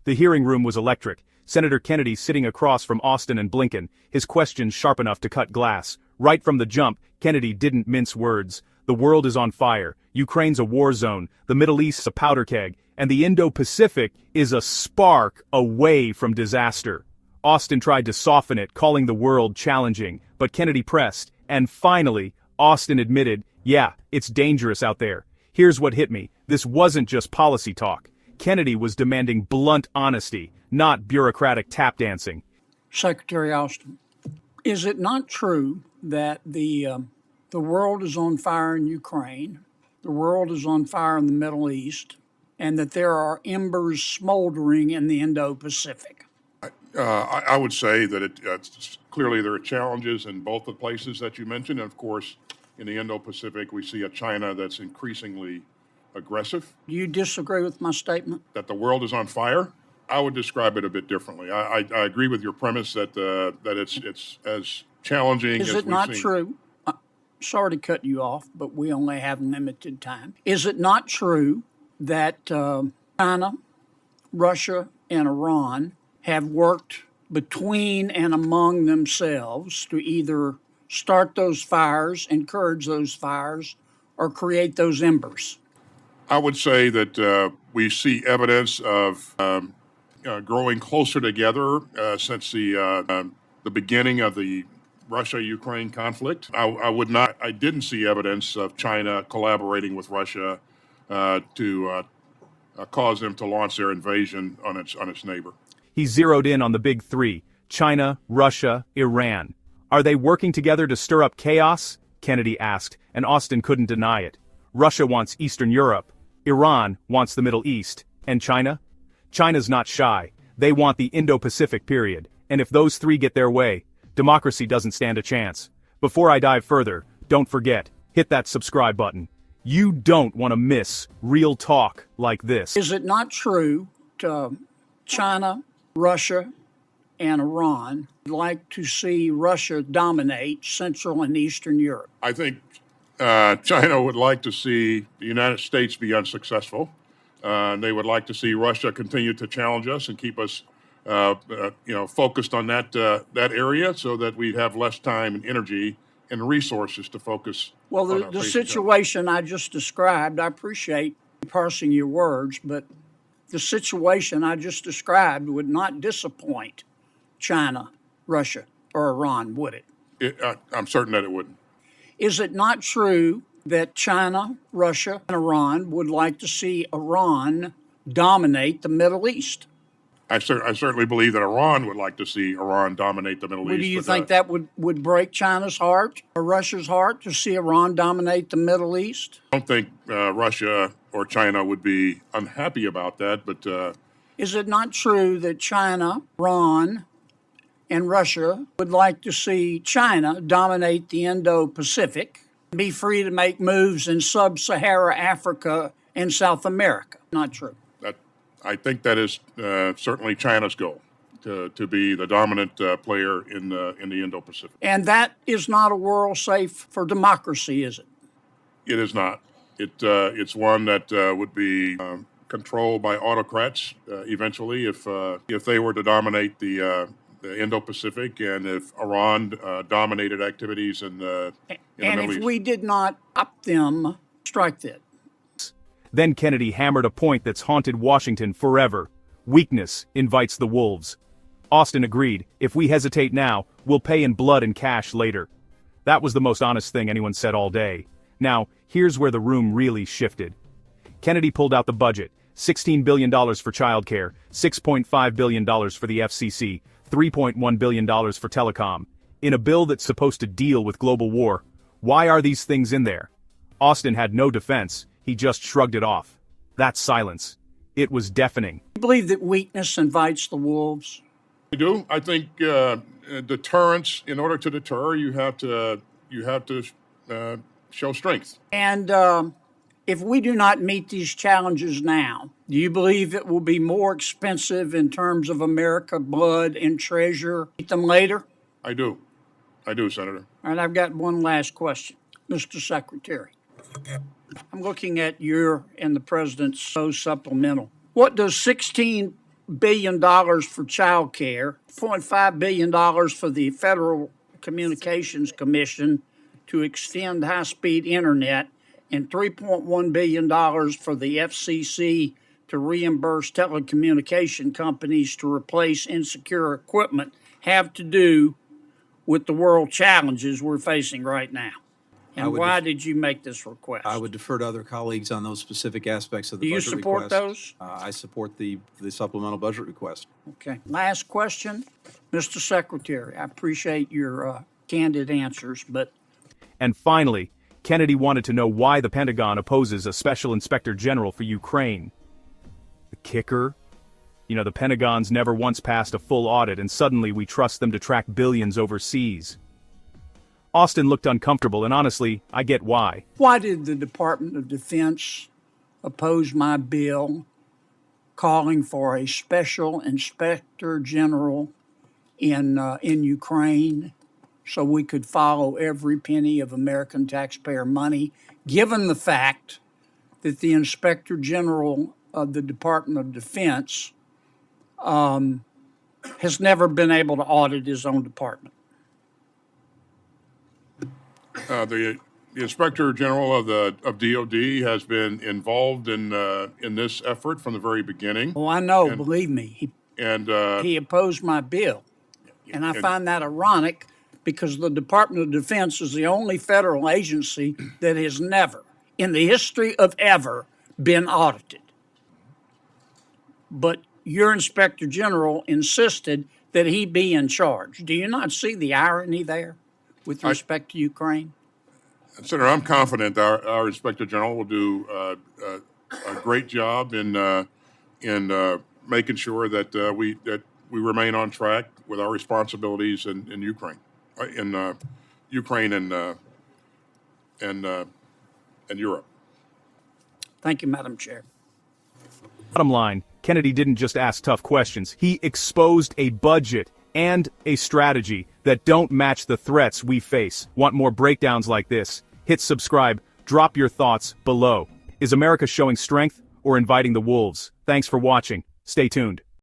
The hearing room was electric. Senator Kennedy sitting across from Austin and Blinken, his questions sharp enough to cut glass. Right from the jump, Kennedy didn't mince words. The world is on fire. Ukraine's a war zone. The Middle East's a powder keg. And the Indo-Pacific is a spark away from disaster. Austin tried to soften it, calling the world challenging, but Kennedy pressed. And finally, Austin admitted, yeah, it's dangerous out there. Here's what hit me. This wasn't just policy talk. Kennedy was demanding blunt honesty, not bureaucratic tap dancing. Secretary Austin, is it not true that the world is on fire in Ukraine, the world is on fire in the Middle East, and that there are embers smoldering in the Indo-Pacific? I would say that clearly there are challenges in both the places that you mentioned. And of course, in the Indo-Pacific, we see a China that's increasingly aggressive. Do you disagree with my statement? That the world is on fire? I would describe it a bit differently. I agree with your premise that it's as challenging as we've seen. Is it not true? Sorry to cut you off, but we only have limited time. Is it not true that China, Russia, and Iran have worked between and among themselves to either start those fires, encourage those fires, or create those embers? I would say that we see evidence of growing closer together since the beginning of the Russia-Ukraine conflict. I didn't see evidence of China collaborating with Russia to cause them to launch their invasion on its neighbor. He zeroed in on the big three: China, Russia, Iran. Are they working together to stir up chaos? Kennedy asked, and Austin couldn't deny it. Russia wants Eastern Europe. Iran wants the Middle East. And China? China's not shy. They want the Indo-Pacific period. And if those three get their way, democracy doesn't stand a chance. Before I dive further, don't forget, hit that subscribe button. You don't want to miss real talk like this. Is it not true China, Russia, and Iran would like to see Russia dominate Central and Eastern Europe? I think China would like to see the United States be unsuccessful. They would like to see Russia continue to challenge us and keep us, focused on that area, so that we'd have less time and energy and resources to focus. Well, the situation I just described, I appreciate parsing your words, but the situation I just described would not disappoint China, Russia, or Iran, would it? I'm certain that it wouldn't. Is it not true that China, Russia, and Iran would like to see Iran dominate the Middle East? I certainly believe that Iran would like to see Iran dominate the Middle East. Do you think that would break China's heart or Russia's heart to see Iran dominate the Middle East? I don't think Russia or China would be unhappy about that, but... Is it not true that China, Iran, and Russia would like to see China dominate the Indo-Pacific, be free to make moves in sub-Saharan Africa and South America? Not true. I think that is certainly China's goal, to be the dominant player in the Indo-Pacific. And that is not a world safe for democracy, is it? It is not. It's one that would be controlled by autocrats eventually if they were to dominate the Indo-Pacific, and if Iran dominated activities in the Middle East. And if we did not stop them, strike that. Then Kennedy hammered a point that's haunted Washington forever. Weakness invites the wolves. Austin agreed. If we hesitate now, we'll pay in blood and cash later. That was the most honest thing anyone said all day. Now, here's where the room really shifted. Kennedy pulled out the budget. $16 billion for childcare, $6.5 billion for the FCC, $3.1 billion for telecom. In a bill that's supposed to deal with global war. Why are these things in there? Austin had no defense. He just shrugged it off. That silence. It was deafening. You believe that weakness invites the wolves? I do. I think deterrence. In order to deter, you have to show strength. And if we do not meet these challenges now, do you believe it will be more expensive in terms of America blood and treasure? Meet them later? I do, Senator. All right, I've got one last question, Mr. Secretary. I'm looking at your and the president's supplemental. What does $16 billion for child care, $0.5 billion for the Federal Communications Commission to extend high-speed internet, and $3.1 billion for the FCC to reimburse telecommunication companies to replace insecure equipment have to do with the world challenges we're facing right now. And why did you make this request? I would defer to other colleagues on those specific aspects of the Do you budget support request. those? I support the supplemental budget request. Okay. Last question, Mr. Secretary. I appreciate your candid answers, but And finally, Kennedy wanted to know why the Pentagon opposes a special inspector general for Ukraine. The kicker? The Pentagon's never once passed a full audit, and suddenly we trust them to track billions overseas. Austin looked uncomfortable, and honestly, I get why. why did the Department of Defense oppose my bill calling for a special inspector general in Ukraine so we could follow every penny of American taxpayer money, given the fact that the Inspector General of the Department of Defense has never been able to audit his own department? The Inspector General of DOD has been involved in this effort from the very beginning. Oh, I know, believe me. He opposed my bill. And I find that ironic because the Department of Defense is the only federal agency that has never, in the history of ever, been audited. But your Inspector General insisted that he be in charge. Do you not see the irony there with respect to Ukraine? Senator, I'm confident our Inspector General will do a great job in making sure that we remain on track with our responsibilities in Ukraine, and Europe. Thank you, Madam Chair. Bottom line, Kennedy didn't just ask tough questions. He exposed a budget and a strategy that don't match the threats we face. Want more breakdowns like this? Hit subscribe. Drop your thoughts below. Is America showing strength or inviting the wolves? Thanks for watching. Stay tuned.